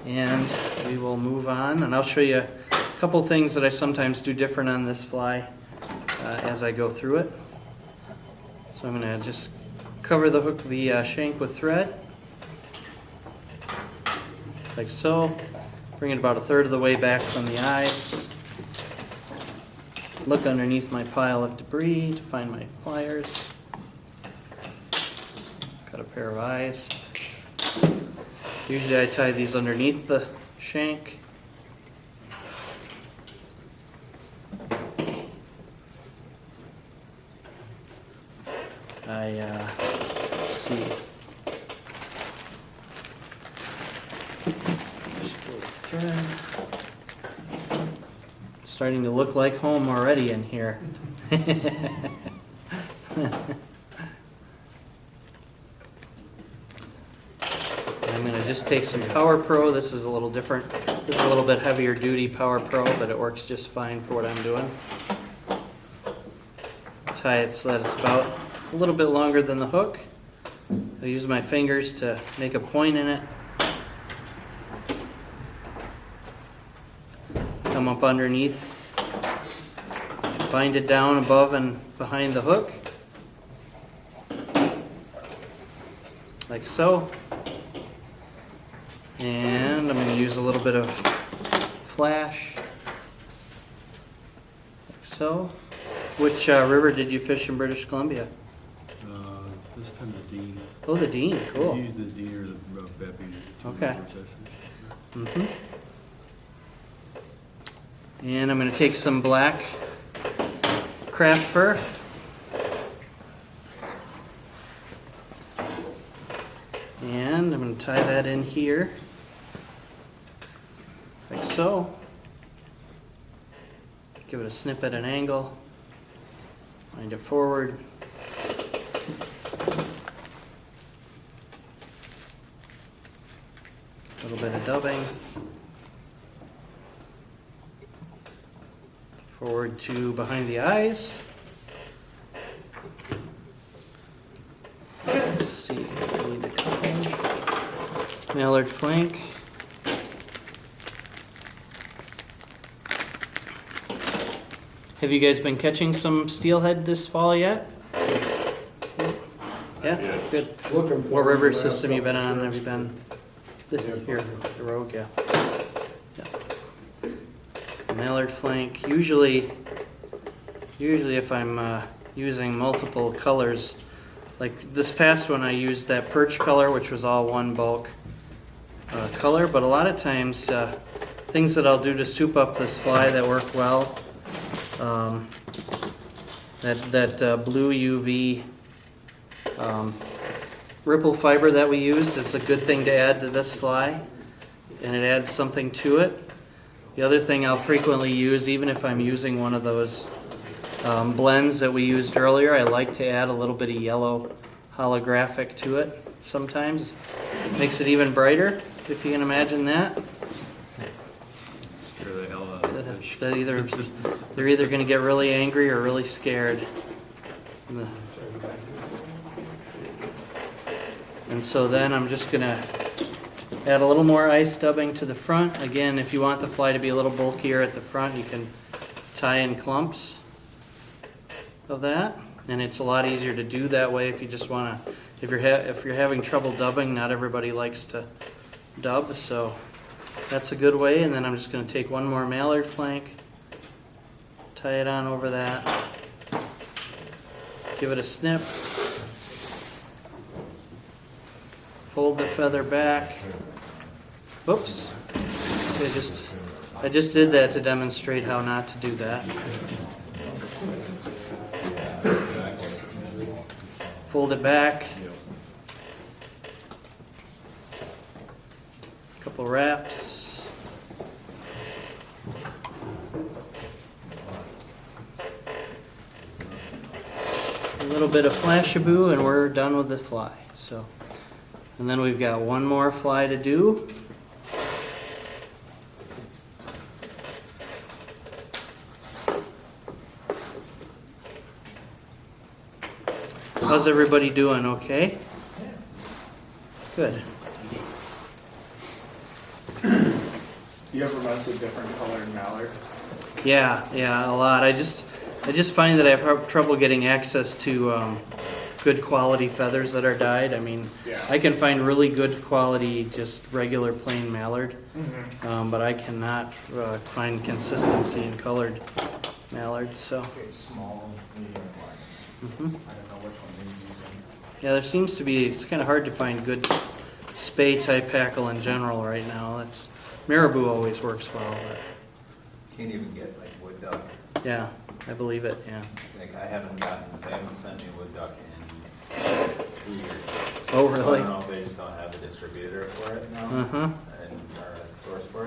And we will move on, and I'll show you a couple things that I sometimes do different on this fly as I go through it. So I'm going to just cover the shank with thread, like so. Bring it about a third of the way back from the eyes. Look underneath my pile of debris to find my pliers. Cut a pair of eyes. Usually I tie these underneath the shank. Let's see. It's starting to look like home already in here. I'm going to just take some Power Pro. This is a little different. This is a little bit heavier duty Power Pro, but it works just fine for what I'm doing. Tie it so that it's about a little bit longer than the hook. I'll use my fingers to make a point in it. Come up underneath, bind it down above and behind the hook, like so. And I'm going to use a little bit of flash, like so. Which river did you fish in British Columbia? This time the Dean. Oh, the Dean, cool. You use the Dean or the Beppy. Okay. And I'm going to take some black craft fur. And I'm going to tie that in here, like so. Give it a snip at an angle. Wind it forward. A little bit of dubbing. Forward to behind the eyes. Let's see, I need to cut mallard flank. Have you guys been catching some steelhead this fall yet? Yeah, good. What river system you been on? Have you been here? The Rogue, yeah. Mallard flank. Usually if I'm using multiple colors, like this past one I used that perch color, which was all one bulk color, but a lot of times things that I'll do to soup up this fly that work well, that blue UV ripple fiber that we used is a good thing to add to this fly, and it adds something to it. The other thing I'll frequently use, even if I'm using one of those blends that we used earlier, I like to add a little bit of yellow holographic to it sometimes. Makes it even brighter, if you can imagine that. Scare the hell out of the fish. They're either going to get really angry or really scared. And so then I'm just going to add a little more ice dubbing to the front. Again, if you want the fly to be a little bulkier at the front, you can tie in clumps of that, and it's a lot easier to do that way if you just want to. If you're having trouble dubbing, not everybody likes to dub, so that's a good way. And then I'm just going to take one more mallard flank, tie it on over that, give it a snip, fold the feather back. Whoops! I just did that to demonstrate how not to do that. Fold it back. Couple wraps. A little bit of flashaboo and we're done with the fly. So, and then we've got one more fly to do. How's everybody doing? Okay? Good. You ever mess with different colored mallard? Yeah, a lot. I just find that I have trouble getting access to good quality feathers that are dyed. I mean, Yeah. I can find really good quality, just regular plain mallard, Mm-hmm. but I cannot find consistency in colored mallards. So, It's small, medium, large. mhm. I don't know which one he's using. Yeah, there seems to be. It's kind of hard to find good spay type hackle in general right now. That's marabou always works well, but Can't even get like wood duck. yeah, I believe it. Yeah. Like they haven't sent me wood duck in 3 years. Oh, So I really? don't know if they just don't have a distributor for it now Uh huh. and or a source for it.